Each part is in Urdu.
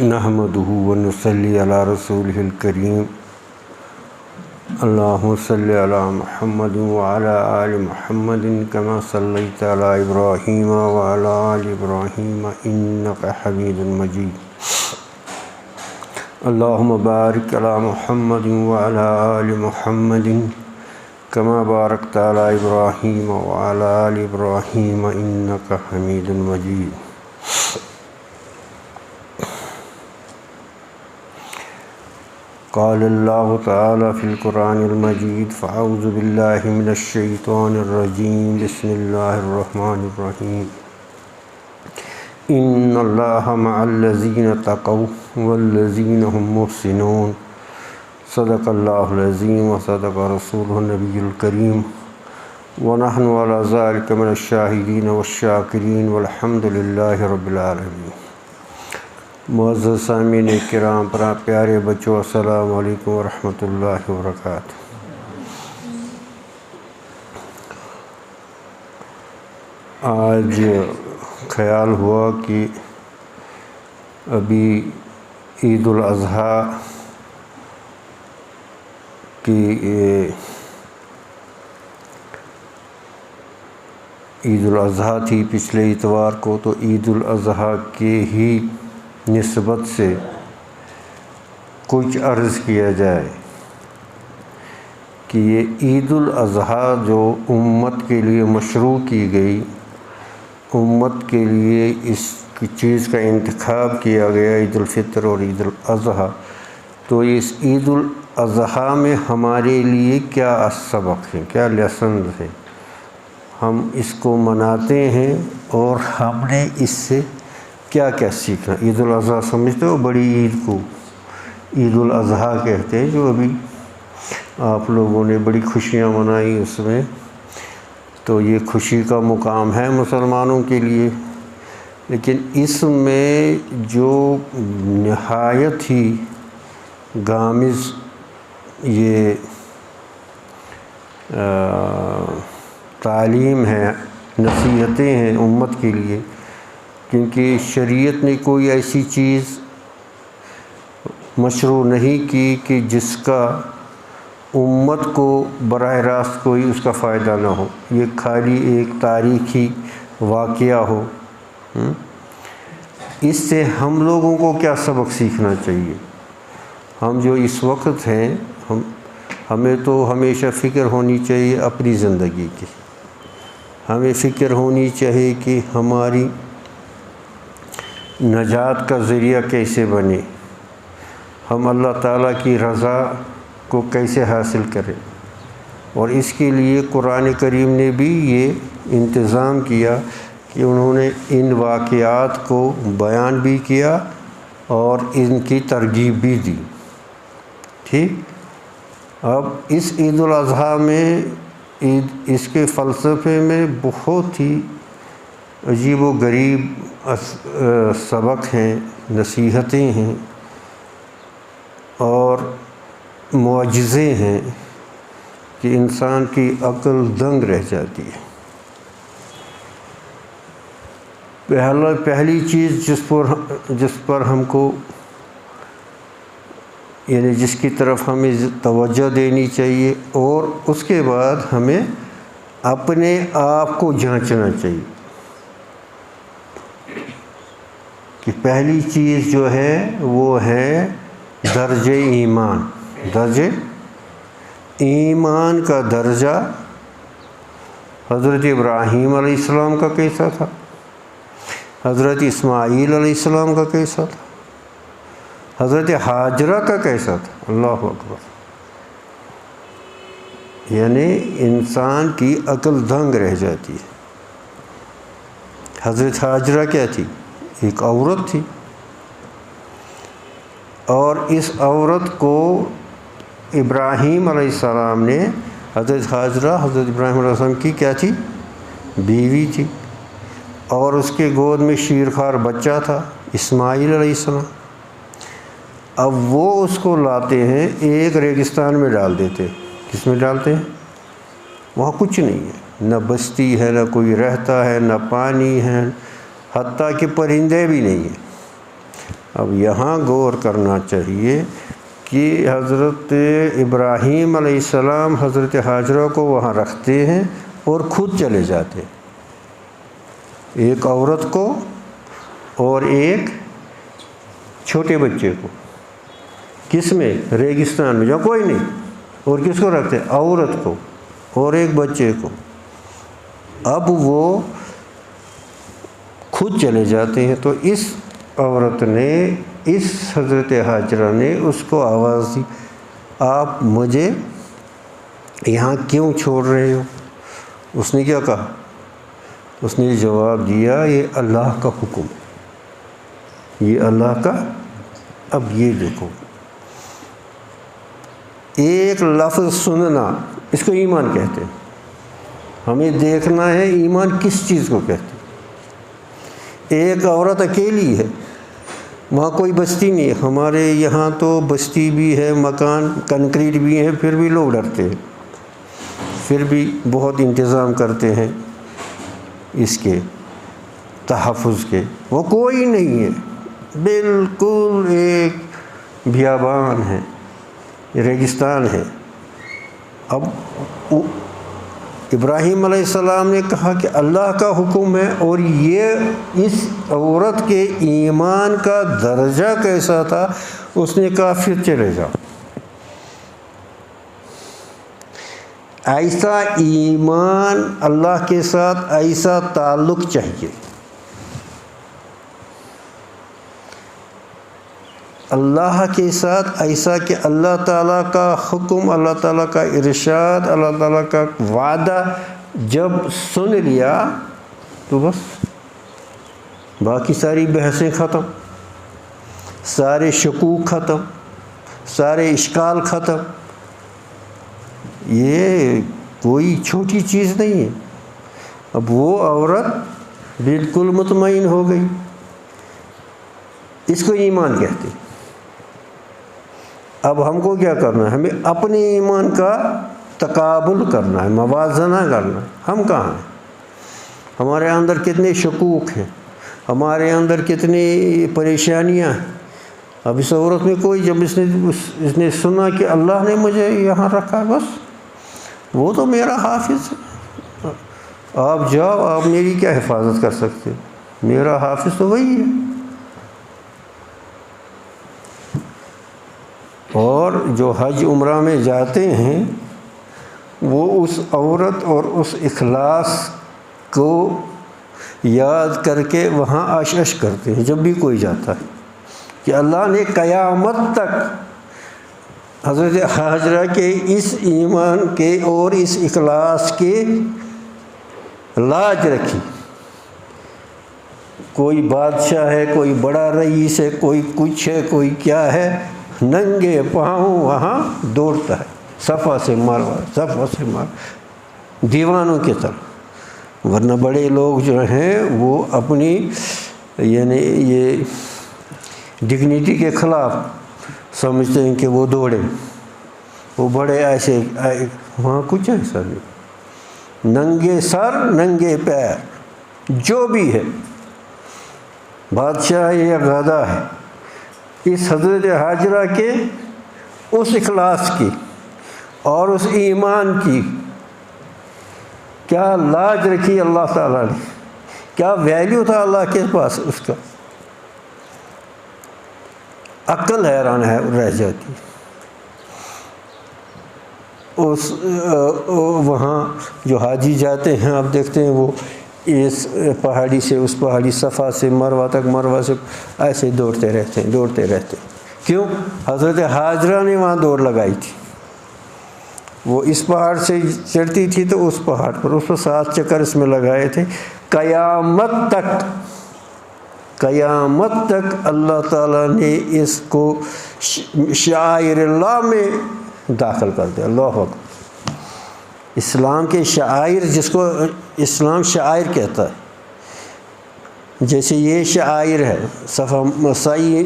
نحمدہ ونصلی علی رسولہ الکریم اللہم صلی علی محمد وعلی آل محمد کما صلیت علی ابراہیم وعلی آل ابراہیم انک حمید مجید اللہم بارک علی محمد وعلی آل محمد کما بارکت علی ابراہیم وعلی آل ابراہیم انک حمید مجید۔ قال اللہ تعالی فی القرآن المجید فاعوذ باللہ من الشیطان الرجیم بسم اللہ الرحمن الرحیم ان اللہ مع الذین اتقوا والذین هم محسنون صدق اللہ العظیم وصدق رسولہ النبی الکریم ونحن علی ذلک من الشاہدین والشاکرین والحمد للہ رب العالمین۔ معزز سامعین کرام، پیارے بچوں، السلام علیکم ورحمۃ اللہ وبرکاتہ۔ آج خیال ہوا کہ ابھی عید الاضحیٰ کی عید الاضحیٰ تھی پچھلے اتوار کو، تو عید الاضحیٰ کے ہی نسبت سے کچھ عرض کیا جائے کہ یہ عید الاضحیٰ جو امت کے لیے مشروع کی گئی، امت کے لیے اس چیز کا انتخاب کیا گیا، عید الفطر اور عید الاضحیٰ، تو اس عید الاضحیٰ میں ہمارے لیے کیا سبق ہیں، کیا لیسنز ہیں، ہم اس کو مناتے ہیں اور ہم نے اس سے کیا کیا سیکھنا۔ عید الاضحیٰ سمجھتے ہو، بڑی عید کو عید الاضحیٰ کہتے ہیں، جو ابھی آپ لوگوں نے بڑی خوشیاں منائی اس میں، تو یہ خوشی کا مقام ہے مسلمانوں کے لیے، لیکن اس میں جو نہایت ہی غامض یہ تعلیم ہے، نصیحتیں ہیں امت کے لیے، کیونکہ شریعت نے کوئی ایسی چیز مشروع نہیں کی کہ جس کا امت کو براہ راست کوئی اس کا فائدہ نہ ہو، یہ خالی ایک تاریخی واقعہ ہو۔ اس سے ہم لوگوں کو کیا سبق سیکھنا چاہیے؟ ہم جو اس وقت ہیں، ہمیں تو ہمیشہ فکر ہونی چاہیے اپنی زندگی کی، ہمیں فکر ہونی چاہیے کہ ہماری نجات کا ذریعہ کیسے بنے، ہم اللہ تعالیٰ کی رضا کو کیسے حاصل کریں، اور اس کے لیے قرآن کریم نے بھی یہ انتظام کیا کہ انہوں نے ان واقعات کو بیان بھی کیا اور ان کی ترغیب بھی دی۔ ٹھیک، اب اس عید الاضحیٰ میں اس کے فلسفے میں بہت ہی عجیب و غریب سبق ہیں، نصیحتیں ہیں اور معجزے ہیں کہ انسان کی عقل دنگ رہ جاتی ہے۔ پہلی چیز جس پر ہم کو، یعنی جس کی طرف ہمیں توجہ دینی چاہیے، اور اس کے بعد ہمیں اپنے آپ کو جانچنا چاہیے کہ پہلی چیز جو ہے وہ ہے درجہ ایمان۔ درجہ ایمان کا درجہ حضرت ابراہیم علیہ السلام کا کیسا تھا، حضرت اسماعیل علیہ السلام کا کیسا تھا، حضرت ہاجرہ کا کیسا تھا۔ اللہ اکبر! یعنی انسان کی عقل دنگ رہ جاتی ہے۔ حضرت ہاجرہ کیا تھی؟ ایک عورت تھی، اور اس عورت کو ابراہیم علیہ السلام نے، حضرت ہاجرہ حضرت ابراہیم علیہ السلام کی کیا تھی؟ بیوی تھی، اور اس کے گود میں شیرخوار بچہ تھا، اسماعیل علیہ السلام۔ اب وہ اس کو لاتے ہیں، ایک ریگستان میں ڈال دیتے۔ کس میں ڈالتے ہیں؟ وہاں کچھ نہیں ہے، نہ بستی ہے، نہ کوئی رہتا ہے، نہ پانی ہے، حتیٰ کہ پرندے بھی نہیں ہیں۔ اب یہاں غور کرنا چاہیے کہ حضرت ابراہیم علیہ السلام حضرت حاجرہ کو وہاں رکھتے ہیں اور خود چلے جاتے ہیں، ایک عورت کو اور ایک چھوٹے بچے کو، کس میں؟ ریگستان میں، جہاں کوئی نہیں، اور کس کو رکھتے؟ عورت کو اور ایک بچے کو۔ اب وہ خود چلے جاتے ہیں، تو اس عورت نے، اس حضرت حاجرہ نے اس کو آواز دی، آپ مجھے یہاں کیوں چھوڑ رہے ہو؟ اس نے کیا کہا؟ اس نے جواب دیا، یہ اللہ کا حکم ہے، یہ اللہ کا۔ اب یہ دیکھو، ایک لفظ سننا، اس کو ایمان کہتے ہیں۔ ہمیں دیکھنا ہے ایمان کس چیز کو کہتے ہیں۔ ایک عورت اکیلی ہے، وہاں کوئی بستی نہیں ہے، ہمارے یہاں تو بستی بھی ہے، مکان کنکریٹ بھی ہے، پھر بھی لوگ ڈرتے ہیں، پھر بھی بہت انتظام کرتے ہیں اس کے تحفظ کے۔ وہ کوئی نہیں ہے، بالکل ایک بیابان ہے، ریگستان ہے۔ اب ابراہیم علیہ السلام نے کہا کہ اللہ کا حکم ہے، اور یہ اس عورت کے ایمان کا درجہ کیسا تھا، اس نے کہا پھر چلے جاؤ۔ ایسا ایمان، اللہ کے ساتھ ایسا تعلق چاہیے، اللہ کے ساتھ ایسا کہ اللہ تعالیٰ کا حکم، اللہ تعالیٰ کا ارشاد، اللہ تعالیٰ کا وعدہ جب سن لیا تو بس باقی ساری بحثیں ختم، سارے شکوک ختم، سارے اشکال ختم۔ یہ کوئی چھوٹی چیز نہیں ہے۔ اب وہ عورت بالکل مطمئن ہو گئی، اس کو ایمان کہتے ہیں۔ اب ہم کو کیا کرنا ہے؟ ہمیں اپنے ایمان کا تقابل کرنا ہے، موازنہ کرنا ہے۔ ہم کہاں ہیں؟ ہمارے اندر کتنے شکوک ہیں، ہمارے اندر کتنی پریشانیاں ہیں۔ اب اس عورت میں کوئی، جب اس نے سنا کہ اللہ نے مجھے یہاں رکھا، بس وہ تو میرا حافظ ہے، آپ جاؤ، آپ میری کیا حفاظت کر سکتے؟ میرا حافظ تو وہی ہے۔ اور جو حج عمرہ میں جاتے ہیں، وہ اس عورت اور اس اخلاص کو یاد کر کے وہاں عش کرتے ہیں جب بھی کوئی جاتا ہے، کہ اللہ نے قیامت تک حضرت حاجرہ کے اس ایمان کے اور اس اخلاص کے لاج رکھی۔ کوئی بادشاہ ہے، کوئی بڑا رئیس ہے، کوئی کچھ ہے، کوئی کیا ہے، ننگے پاؤں وہاں دوڑتا ہے، صفا سے ماروا، صفا سے مار، دیوانوں کی طرح۔ ورنہ بڑے لوگ جو ہیں وہ اپنی یعنی یہ ڈگنیٹی کے خلاف سمجھتے ہیں کہ وہ دوڑے، وہ بڑے ایسے، وہاں کچھ ایسا نہیں، ننگے سر ننگے پیر، جو بھی ہے، بادشاہ یا گدا ہے، اس حضرت حاجرہ کے اس اخلاص کی اور اس ایمان کی کیا لاج رکھی اللہ تعالیٰ نے، کیا ویلیو تھا اللہ کے پاس، اس کا عقل حیران ہے رہ جاتی۔ اس وہاں جو حاجی جاتے ہیں، آپ دیکھتے ہیں وہ اس پہاڑی سے اس پہاڑی، صفا سے مروہ تک، مروہ سے ایسے دوڑتے رہتے ہیں، دوڑتے رہتے ہیں۔ کیوں؟ حضرت حاجرہ نے وہاں دوڑ لگائی تھی، وہ اس پہاڑ سے چڑھتی تھی تو اس پہاڑ پر، اس کو 7 چکر اس میں لگائے تھے۔ قیامت تک، قیامت تک اللہ تعالیٰ نے اس کو شعائر اللہ میں داخل کر دیا۔ اللہ اکبر۔ اسلام کے شعائر، جس کو اسلام شعائر کہتا ہے، جیسے یہ شعائر ہے، سعی،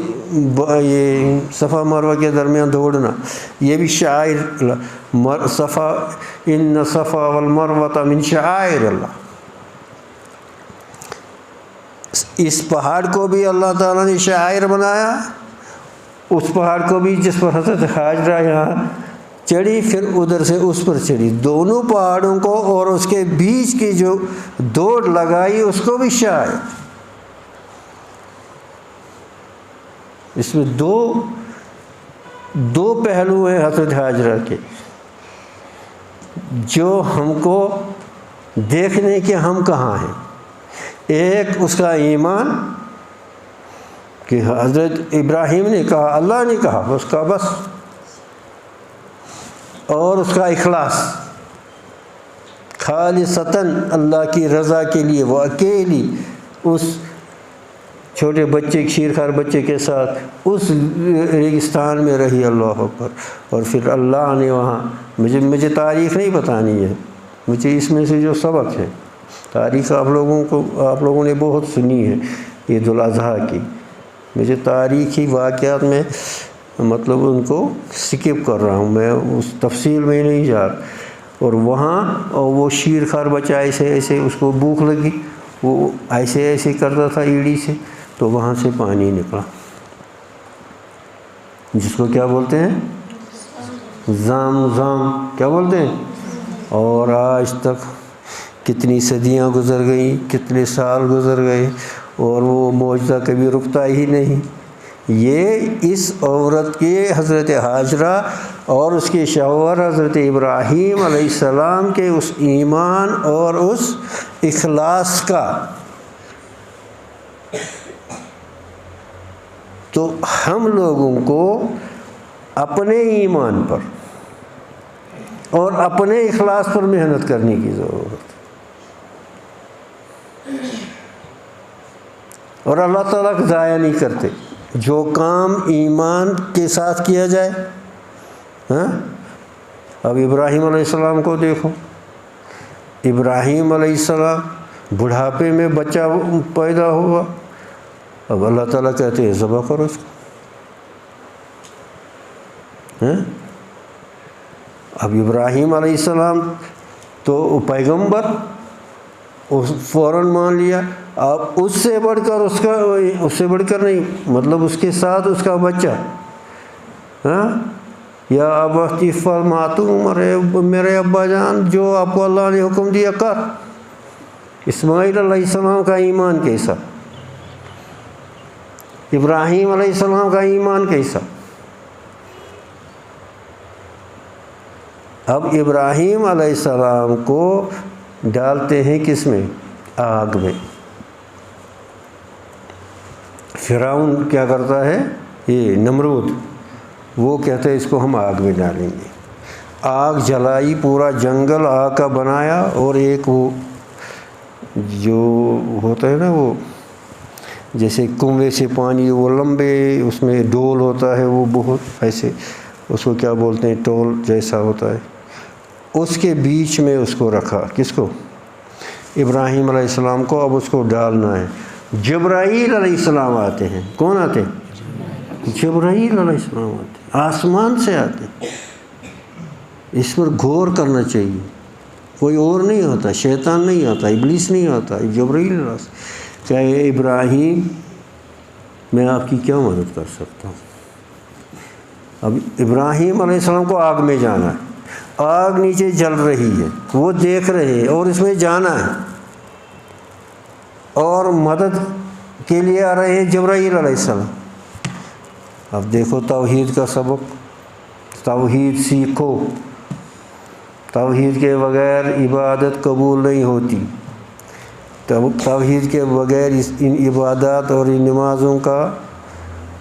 یہ صفا مروہ کے درمیان دوڑنا، یہ بھی شعائر، صفا، ان صفا والمروہ من شعائر اللہ۔ اس پہاڑ کو بھی اللہ تعالیٰ نے شاعر بنایا، اس پہاڑ کو بھی جس پر حضرت حاجرہ یہاں چڑھی پھر ادھر سے اس پر چڑھی، دونوں پہاڑوں کو اور اس کے بیچ کی جو دوڑ لگائی اس کو بھی شاعر۔ اس میں دو پہلو ہیں حضرت حاجرہ کے جو ہم کو دیکھنے کہ ہم کہاں ہیں۔ ایک اس کا ایمان کہ حضرت ابراہیم نے کہا، اللہ نے کہا اس کا بس، اور اس کا اخلاص خالصتاً اللہ کی رضا کے لیے، وہ اکیلی اس چھوٹے بچے کھیرکھار بچے کے ساتھ اس ریگستان میں رہی، اللہ اکبر۔ اور پھر اللہ نے وہاں مجھے تاریخ نہیں بتانی ہے، مجھے اس میں سے جو سبق ہے، تاریخ آپ لوگوں نے بہت سنی ہے عید الاضحیٰ کی، مجھے تاریخی واقعات میں مطلب ان کو سکپ کر رہا ہوں، میں اس تفصیل میں نہیں جا رہا۔ اور وہاں وہ شیرخوار بچہ ایسے اس کو بھوک لگی، وہ ایسے کرتا تھا ایڑی سے، تو وہاں سے پانی نکلا جس کو کیا بولتے ہیں، زام کیا بولتے ہیں۔ اور آج تک کتنی صدیاں گزر گئیں، کتنے سال گزر گئے، اور وہ معجزہ کبھی رکتا ہی نہیں۔ یہ اس عورت کے حضرت حاجرہ اور اس کے شوہر حضرت ابراہیم علیہ السلام کے اس ایمان اور اس اخلاص کا، تو ہم لوگوں کو اپنے ایمان پر اور اپنے اخلاص پر محنت کرنے کی ضرورت ہے، اور اللہ تعالیٰ کو ضائع نہیں کرتے۔ جو کام ایمان کے ساتھ کیا جائے، اب ابراہیم علیہ السلام کو دیکھو، ابراہیم علیہ السلام بڑھاپے میں بچہ پیدا ہوا، اب اللہ تعالیٰ کہتے ہیں ذبح کرو اس کو۔ اب ابراہیم علیہ السلام تو پیغمبر، فوراً مان لیا، اب اس سے بڑھ کر نہیں، مطلب اس کے ساتھ اس کا بچہ، یا ابا فرماتوں میرے ابا جان جو آپ کو اللہ نے حکم دیا کر۔ اسماعیل علیہ السلام کا ایمان کیسا، ابراہیم علیہ السلام کا ایمان کیسا۔ اب ابراہیم علیہ السلام کو ڈالتے ہیں کس میں، آگ میں۔ فرعون کیا کرتا ہے، یہ نمرود، وہ کہتے ہیں اس کو ہم آگ میں ڈالیں گے۔ آگ جلائی، پورا جنگل آگ کا بنایا، اور ایک وہ جو ہوتا ہے نا، وہ جیسے کنویں سے پانی، وہ لمبے اس میں ڈول ہوتا ہے، وہ بہت ایسے، اس کو کیا بولتے ہیں، ٹول جیسا ہوتا ہے، اس کے بیچ میں اس کو رکھا، کس کو، ابراہیم علیہ السلام کو۔ اب اس کو ڈالنا ہے، جبرائیل علیہ السلام آتے ہیں۔ کون آتے ہیں، جبرائیل علیہ السلام آتے ہیں، آسمان سے آتے ہیں۔ اس پر غور کرنا چاہیے، کوئی اور نہیں آتا، شیطان نہیں آتا، ابلیس نہیں آتا، جبرائیل علیہ السلام۔ کہ ابراہیم میں آپ کی کیا مدد کر سکتا ہوں۔ اب ابراہیم علیہ السلام کو آگ میں جانا ہے، آگ نیچے جل رہی ہے، وہ دیکھ رہے ہیں، اور اس میں جانا ہے، اور مدد کے لیے آ رہے ہیں جبرائیل علیہ السلام۔ اب دیکھو توحید کا سبق، توحید سیکھو، توحید کے بغیر عبادت قبول نہیں ہوتی، توحید کے بغیر ان عبادات اور ان نمازوں کا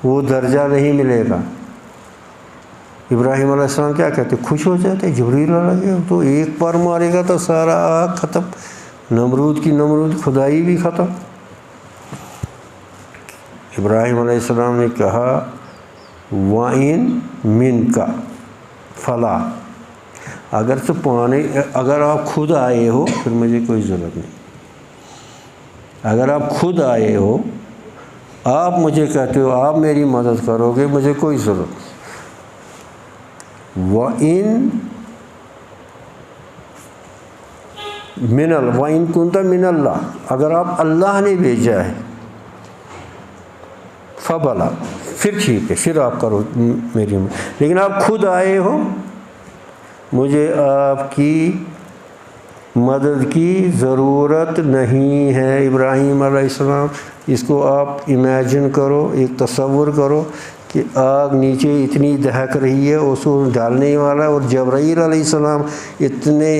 وہ درجہ نہیں ملے گا۔ ابراہیم علیہ السلام کیا کہتے، خوش ہو جاتے، جبرائیل علیہ تو ایک بار مارے گا تو سارا آگ ختم، نمرود کی خدائی بھی ختم۔ ابراہیم علیہ السلام نے کہا وَإِن مِنْكَ فَلَا، اگر آپ خود آئے ہو پھر مجھے کوئی ضرورت نہیں، اگر آپ خود آئے ہو، آپ مجھے کہتے ہو آپ میری مدد کرو گے، مجھے کوئی ضرورت نہیں۔ وَإِن كُنْتَ مِنَ اللَّهِ، اگر آپ اللہ نے بھیجا ہے فبلا، پھر ٹھیک ہے، پھر آپ کرو میری، لیکن آپ خود آئے ہو، مجھے آپ کی مدد کی ضرورت نہیں ہے۔ ابراہیم علیہ السلام، اس کو آپ امیجن کرو، ایک تصور کرو کہ آگ نیچے اتنی دہک رہی ہے، اس کو ڈالنے والا، اور جبرائیل علیہ السلام اتنے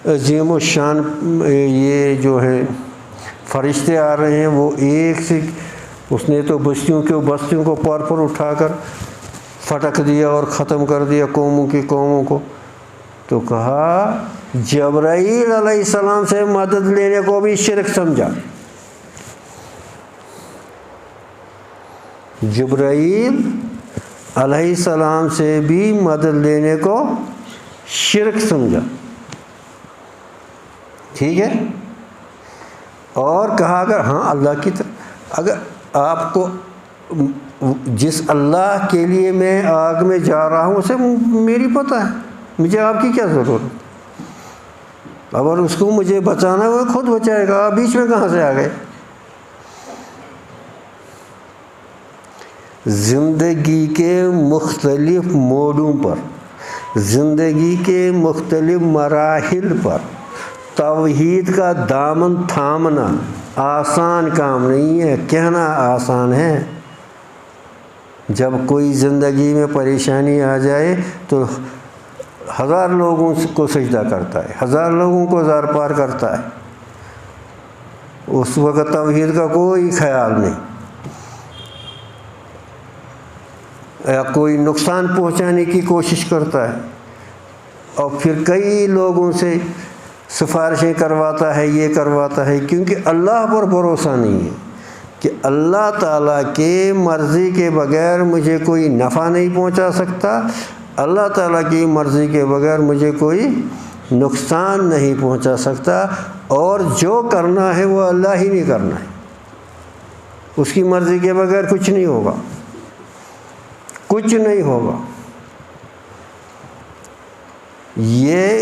عظیم و شان یہ جو ہیں فرشتے آ رہے ہیں، وہ ایک سے اس نے تو بستیوں کو پر اٹھا کر پھٹک دیا اور ختم کر دیا قوموں کو۔ تو کہا جبرائیل علیہ السلام سے مدد لینے کو بھی شرک سمجھا، جبرائیل علیہ السلام سے بھی مدد لینے کو شرک سمجھا، ٹھیک ہے۔ اور کہا اگر ہاں اللہ کی طرف، اگر آپ کو جس اللہ کے لیے میں آگ میں جا رہا ہوں اسے میری پتہ ہے، مجھے آپ کی کیا ضرورت، اگر اس کو مجھے بچانا ہے وہ خود بچائے گا، آپ بیچ میں کہاں سے آ گئے۔ زندگی کے مختلف موڑوں پر، زندگی کے مختلف مراحل پر توحید کا دامن تھامنا آسان کام نہیں ہے، کہنا آسان ہے۔ جب کوئی زندگی میں پریشانی آ جائے تو 1000 لوگوں کو سجدہ کرتا ہے، 1000 لوگوں کو زار پار کرتا ہے، اس وقت توحید کا کوئی خیال نہیں، یا کوئی نقصان پہنچانے کی کوشش کرتا ہے، اور پھر کئی لوگوں سے سفارشیں کرواتا ہے، یہ کرواتا ہے، کیونکہ اللہ پر بھروسہ نہیں ہے کہ اللہ تعالیٰ کے مرضی کے بغیر مجھے کوئی نفع نہیں پہنچا سکتا، اللہ تعالیٰ کی مرضی کے بغیر مجھے کوئی نقصان نہیں پہنچا سکتا، اور جو کرنا ہے وہ اللہ ہی نہیں کرنا ہے، اس کی مرضی کے بغیر کچھ نہیں ہوگا، کچھ نہیں ہوگا۔ یہ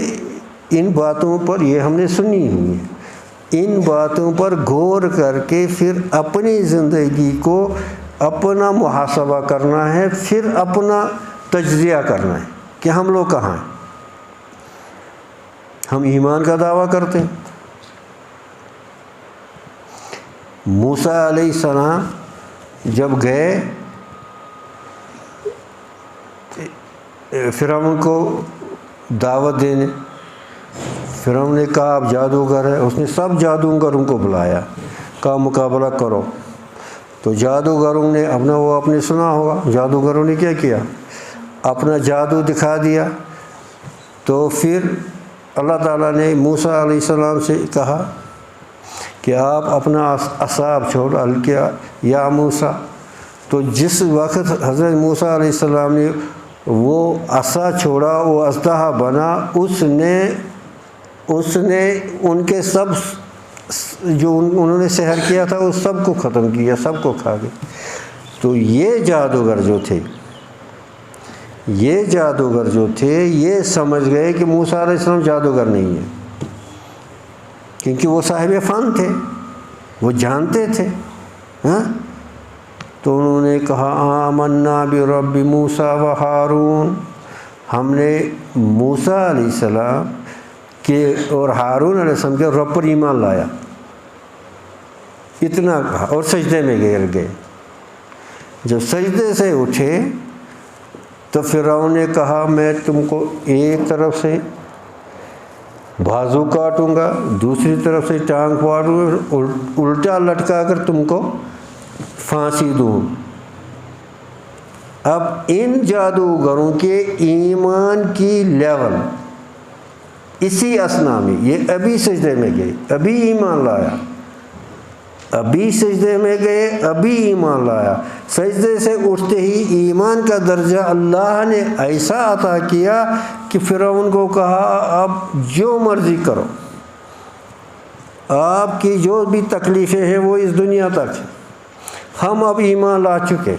ان باتوں پر، یہ ہم نے سنی ہوئی ہے، ان باتوں پر غور کر کے پھر اپنی زندگی کو اپنا محاسبہ کرنا ہے، پھر اپنا تجزیہ کرنا ہے کہ ہم لوگ کہاں ہیں۔ ہم ایمان کا دعویٰ کرتے ہیں، موسیٰ علیہ السلام جب گئے فرعون کو دعوت دینے، فرعون نے کہا آپ جادوگر ہے، اس نے سب جادوگروں کو بلایا، کہا مقابلہ کرو، تو جادوگروں نے آپ نے سنا ہوگا جادوگروں نے کیا کیا، اپنا جادو دکھا دیا۔ تو پھر اللہ تعالیٰ نے موسیٰ علیہ السلام سے کہا کہ آپ اپنا عصا چھوڑ القیا یا موسیٰ، تو جس وقت حضرت موسیٰ علیہ السلام نے وہ عصا چھوڑا، وہ اژدہا بنا، اس نے ان کے سب جو انہوں نے سحر کیا تھا اس سب کو ختم کیا، سب کو کھا گیا۔ تو یہ جادوگر جو تھے یہ سمجھ گئے کہ موسیٰ علیہ السلام جادوگر نہیں ہے، کیونکہ وہ صاحب فن تھے، وہ جانتے تھے، ہاں۔ تو انہوں نے کہا آمنا برب موسیٰ و ہارون، ہم نے موسیٰ علیہ السلام کے اور ہارون علیہ السلام کے رب پر ایمان لایا، اتنا کہا، اور سجدے میں گر گئے۔ جب سجدے سے اٹھے تو فرعون نے کہا میں تم کو ایک طرف سے بازو کاٹوں گا، دوسری طرف سے ٹانگ پھاڑوں گا، الٹا لٹکا کر تم کو پھانسی دوں۔ اب ان جادوگروں کے ایمان کی لیول اسی اسنا میں، یہ ابھی سجدے میں گئے، ابھی ایمان لایا، ابھی سجدے میں گئے، ابھی ایمان لایا، سجدے سے اٹھتے ہی ایمان کا درجہ اللہ نے ایسا عطا کیا کہ فرعون کو کہا آپ جو مرضی کرو، آپ کی جو بھی تکلیفیں ہیں وہ اس دنیا تک ہیں، ہم اب ایمان لا چکے،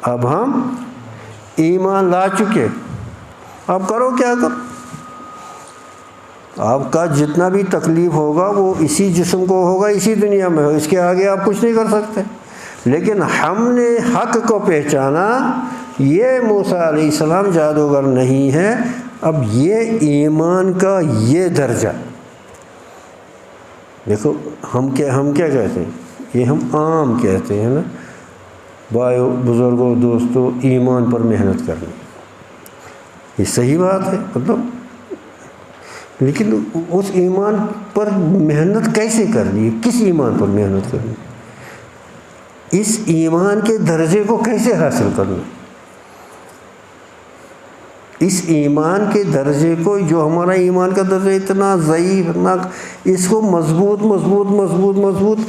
اب ہم ایمان لا چکے، اب کرو کیا کرو، آپ کا جتنا بھی تکلیف ہوگا وہ اسی جسم کو ہوگا، اسی دنیا میں ہو، اس کے آگے آپ کچھ نہیں کر سکتے۔ لیکن ہم نے حق کو پہچانا، یہ موسیٰ علیہ السلام جادوگر نہیں ہے۔ اب یہ ایمان کا یہ درجہ دیکھو، ہم کیا کہتے ہیں، یہ ہم عام کہتے ہیں نا، بھائیو بزرگوں دوستوں، ایمان پر محنت کرنی، یہ صحیح بات ہے مطلب، لیکن اس ایمان پر محنت کیسے کرنی ہے، کس ایمان پر محنت کرنی، اس ایمان کے درجے کو کیسے حاصل کرنا، اس ایمان کے درجے کو، جو ہمارا ایمان کا درجہ اتنا ضعیف، اتنا، اس کو مضبوط مضبوط مضبوط مضبوط،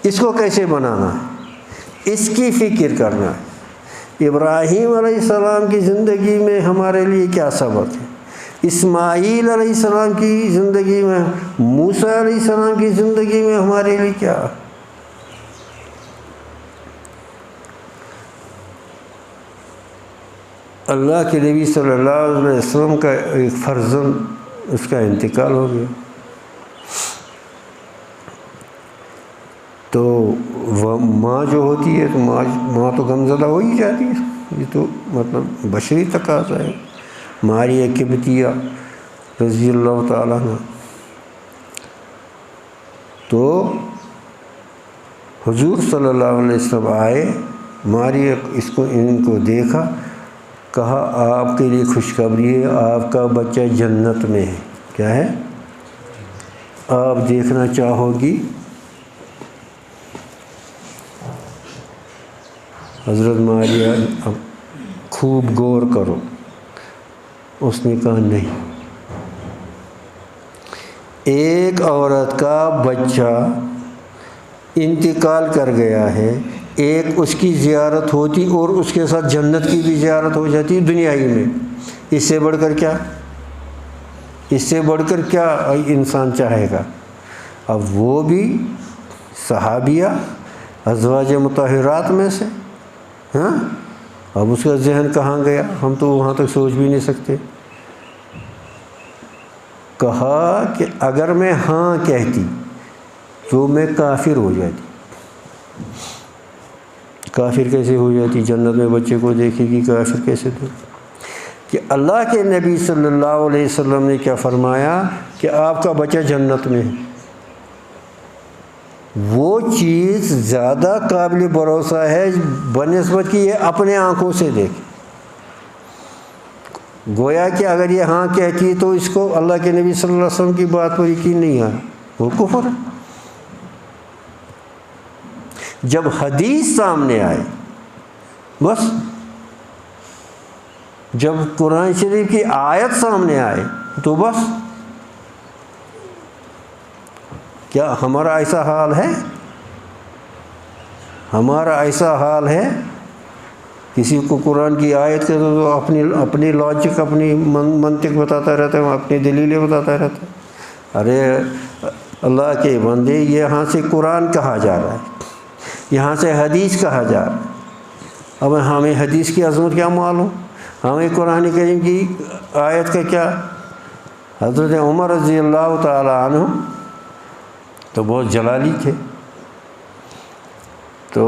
اس کو کیسے بنانا ہے، اس کی فکر کرنا ہے۔ ابراہیم علیہ السلام کی زندگی میں ہمارے لیے کیا سبق ہے، اسماعیل علیہ السلام کی زندگی میں، موسیٰ علیہ السلام کی زندگی میں ہمارے لیے کیا ہے۔ اللہ کے نبی صلی اللہ علیہ وسلم کا ایک فرزند، اس کا انتقال ہو گیا، تو وہ ماں جو ہوتی ہے تو ماں تو غمزدہ ہو ہی جاتی ہے، یہ تو مطلب بشری تقاضا ہے۔ ماریہ قبطیہ رضی اللہ تعالیٰ عنہ، تو حضور صلی اللہ علیہ وسلم آئے، ماریہ ان کو دیکھا، کہا آپ کے لیے خوشخبری ہے، آپ کا بچہ جنت میں ہے۔ کیا ہے؟ آپ دیکھنا چاہو گی؟ حضرت ماریہ اب خوب غور کرو، اس نے کہا نہیں، ایک عورت کا بچہ انتقال کر گیا ہے، ایک اس کی زیارت ہوتی اور اس کے ساتھ جنت کی بھی زیارت ہو جاتی دنیائی میں، اس سے بڑھ کر کیا، اس سے بڑھ کر کیا انسان چاہے گا۔ اب وہ بھی صحابیہ ازواج مطہرات میں سے، ہاں، اب اس کا ذہن کہاں گیا، ہم تو وہاں تک سوچ بھی نہیں سکتے۔ کہا کہ اگر میں ہاں کہتی تو میں کافر ہو جاتی۔ کافر کیسے ہو جاتی، جنت میں بچے کو دیکھے گی، کافر کیسے تو، کہ اللہ کے نبی صلی اللہ علیہ وسلم نے کیا فرمایا کہ آپ کا بچہ جنت میں ہے، وہ چیز زیادہ قابل بھروسہ ہے بنسبت کہ یہ اپنے آنکھوں سے دیکھے۔ گویا کہ اگر یہ ہاں کہتی تو اس کو اللہ کے نبی صلی اللہ علیہ وسلم کی بات پر یقین نہیں آیا، وہ کفر ہے۔ جب حدیث سامنے آئے، بس جب قرآن شریف کی آیت سامنے آئے تو بس، کیا ہمارا ایسا حال ہے؟ ہمارا ایسا حال ہے، کسی کو قرآن کی آیت کے تو اپنی لاجک، اپنی منطق بتاتا رہتا ہے، اپنی دلیلیں بتاتا رہتا ہے۔ ارے اللہ کے بندے، یہاں سے قرآن کہا جا رہا ہے، یہاں سے حدیث کہا جا رہا ہے، اب ہمیں حدیث کی عظمت کیا معلوم، ہمیں قرآن کریم کی آیت کا کیا۔ حضرت عمر رضی اللہ تعالیٰ عنہ تو بہت جلالی تھے، تو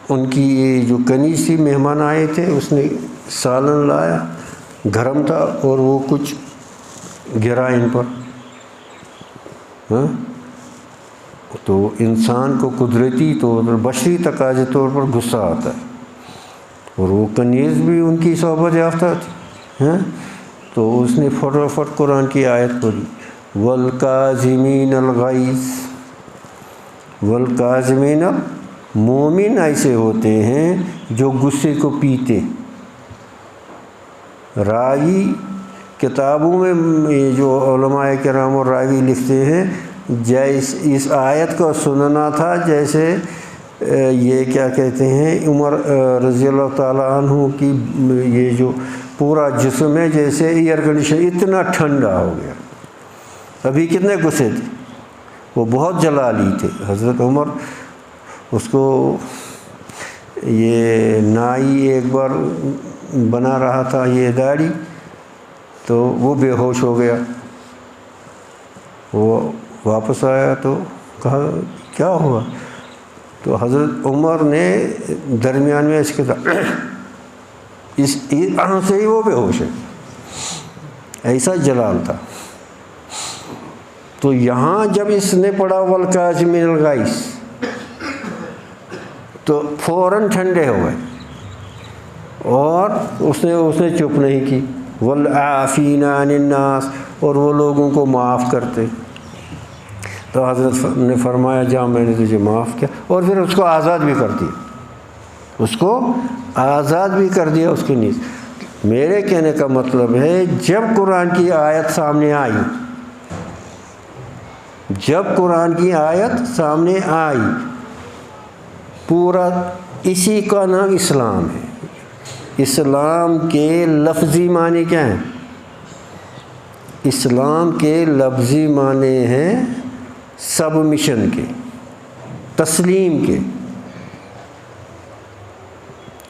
ان کی یہ جو کنیز سی، مہمان آئے تھے، اس نے سالن لایا، گرم تھا، اور وہ کچھ گرا ان پر، ہاں، تو انسان کو قدرتی طور پر، بشری تقاضے طور پر غصہ آتا ہے، اور وہ کنیز بھی ان کی صحبت یافتہ تھی، ہاں، تو اس نے فٹافٹ قرآن کی آیت پڑھی، والکاظمین الغیظ، والکاظمین، مومن ایسے ہوتے ہیں جو غصے کو پیتے۔ راوی کتابوں میں یہ جو علماء کرام اور راوی لکھتے ہیں، جیسے اس آیت کو سننا تھا جیسے یہ کیا کہتے ہیں، عمر رضی اللہ تعالیٰ عنہ کی یہ جو پورا جسم ہے جیسے ایئر کنڈیشن اتنا ٹھنڈا ہو گیا۔ ابھی کتنے غصے تھے، وہ بہت جلالی تھے حضرت عمر۔ اس کو یہ نائی ایک بار بنا رہا تھا یہ داڑھی، تو وہ بے ہوش ہو گیا، وہ واپس آیا تو کہا کیا ہوا، تو حضرت عمر نے درمیان میں اس کے ساتھ اس سے ہی وہ بے ہوش ہے، ایسا جلال تھا۔ تو یہاں جب اس نے پڑھا والکاظمین الغیظ تو فوراً ٹھنڈے ہو گئے، اور اس نے چپ نہیں کی، والعافین عن الناس، اور وہ لوگوں کو معاف کرتے۔ تو حضرت نے فرمایا جا میں نے تجھے معاف کیا، اور پھر اس کو آزاد بھی کر دیا، اس کو آزاد بھی کر دیا اس کی نیز۔ میرے کہنے کا مطلب ہے جب قرآن کی آیت سامنے آئی، جب قرآن کی آیت سامنے آئی، پورا اسی کا نام اسلام ہے۔ اسلام کے لفظی معنی کیا ہیں؟ اسلام کے لفظی معنی ہیں سبمیشن کے، تسلیم کے۔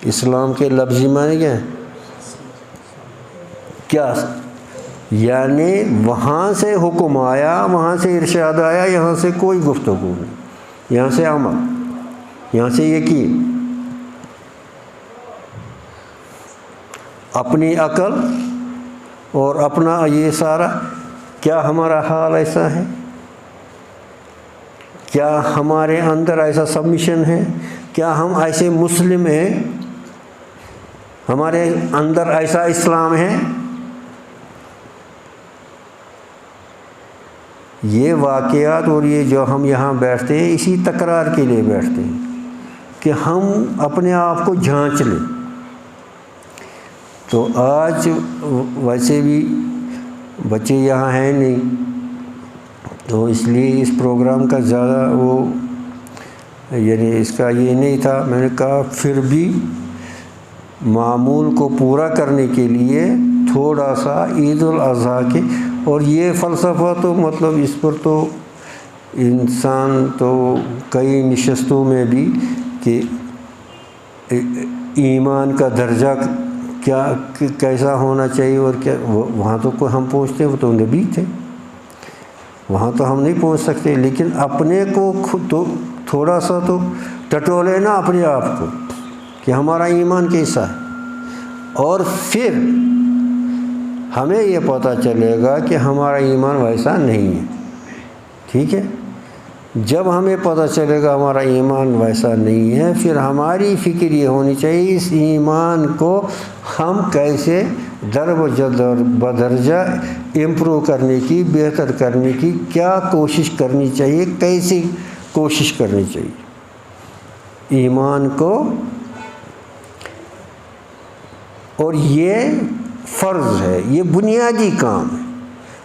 اسلام کے لفظی معنی کیا ہیں؟ کیا یعنی وہاں سے حکم آیا، وہاں سے ارشاد آیا، یہاں سے کوئی گفتگو نہیں، یہاں سے عمل، یہاں سے یقین۔ اپنی عقل اور اپنا یہ سارا، کیا ہمارا حال ایسا ہے؟ کیا ہمارے اندر ایسا سبمیشن ہے؟ کیا ہم ایسے مسلم ہیں؟ ہمارے اندر ایسا اسلام ہے؟ یہ واقعات اور یہ جو ہم یہاں بیٹھتے ہیں اسی تکرار کے لیے بیٹھتے ہیں کہ ہم اپنے آپ کو جھانچ لیں۔ تو آج ویسے بھی بچے یہاں ہیں نہیں، تو اس لیے اس پروگرام کا زیادہ وہ یعنی اس کا یہ نہیں تھا۔ میں نے کہا پھر بھی معمول کو پورا کرنے کے لیے تھوڑا سا عید الاضحیٰ کے، اور یہ فلسفہ تو مطلب اس پر تو انسان تو کئی نشستوں میں بھی کہ ایمان کا درجہ کیا کیسا ہونا چاہیے اور کیا، وہاں تو کوئی ہم پہنچتے، وہ تو نبی تھے، وہاں تو ہم نہیں پہنچ سکتے، لیکن اپنے کو خود تو تھوڑا سا تو ٹٹولے نا اپنے آپ کو کہ ہمارا ایمان کیسا ہے، اور پھر ہمیں یہ پتہ چلے گا کہ ہمارا ایمان ویسا نہیں ہے۔ ٹھیک ہے، جب ہمیں پتہ چلے گا ہمارا ایمان ویسا نہیں ہے، پھر ہماری فکر یہ ہونی چاہیے اس ایمان کو ہم کیسے بدرجہ امپروو کرنے کی، بہتر کرنے کی کیا کوشش کرنی چاہیے، کیسی کوشش کرنی چاہیے ایمان کو۔ اور یہ فرض ہے، یہ بنیادی کام ہے۔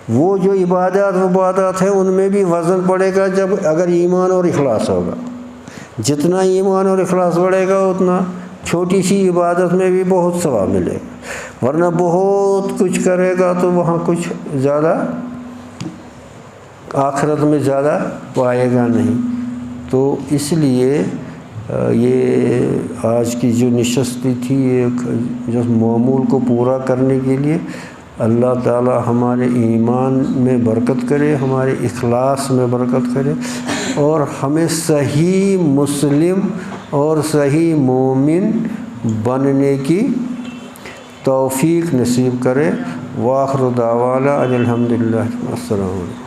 وہ جو عبادات ہیں ان میں بھی وزن پڑے گا جب اگر ایمان اور اخلاص ہوگا۔ جتنا ایمان اور اخلاص بڑھے گا اتنا چھوٹی سی عبادت میں بھی بہت ثواب ملے گا، ورنہ بہت کچھ کرے گا تو وہاں کچھ زیادہ آخرت میں زیادہ پائے گا نہیں۔ تو اس لیے یہ آج کی جو نشستی تھی ایک جو معمول کو پورا کرنے کے لیے، اللہ تعالی ہمارے ایمان میں برکت کرے، ہمارے اخلاص میں برکت کرے، اور ہمیں صحیح مسلم اور صحیح مومن بننے کی توفیق نصیب کرے۔ وآخر دعوانا ان الحمدللہ، السلام علیکم۔